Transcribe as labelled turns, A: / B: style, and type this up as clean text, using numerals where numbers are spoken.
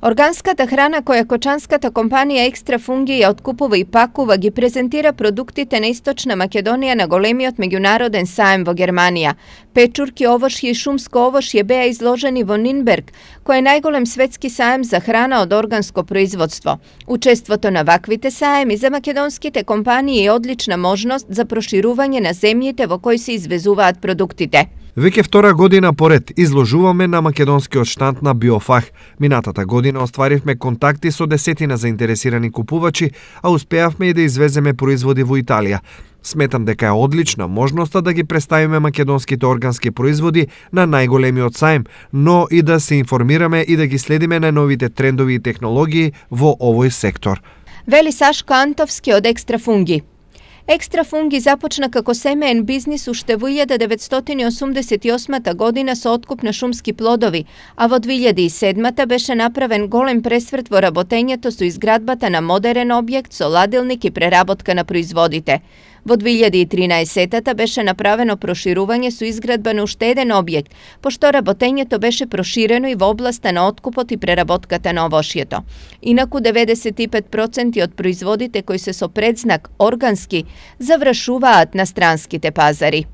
A: Органската храна која кочанската компанија Екстра Фунги ја откупува и пакува ги презентира продуктите на Источна Македонија на големиот меѓународен саем во Германија. Печурки, овошје и шумско овошје беа изложени во Нинберг, кој е најголем светски саем за храна од органско производство. Учеството на ваквите саеми за македонските компании е одлична можност за проширување на земјите во кои се извезуваат продуктите.
B: Веќе втора година поред изложуваме на македонскиот штанд на Биофах. Минатата година остваривме контакти со десетина заинтересирани купувачи, а успеавме и да извеземе производи во Италија. Сметам дека е одлична можноста да ги представиме македонските органски производи на најголемиот саем, но и да се информираме и да ги следиме на новите трендови и технологии во овој сектор.
A: Вели Сашко Антовски од Екстра Фунги. Екстра Фунги започна како семеен бизнис уште во 1988 година со откуп на шумски плодови, а во 2007 беше направен голем пресврт во работењето со изградбата на модерен објект со ладилник и преработка на производите. Во 2013 беше направено проширување со изградба на уште еден објект, пошто работењето беше проширено и во областа на откупот и преработката на овошјето. Инаку 95% од производите кои се со предзнак органски завршуваат на странските пазари.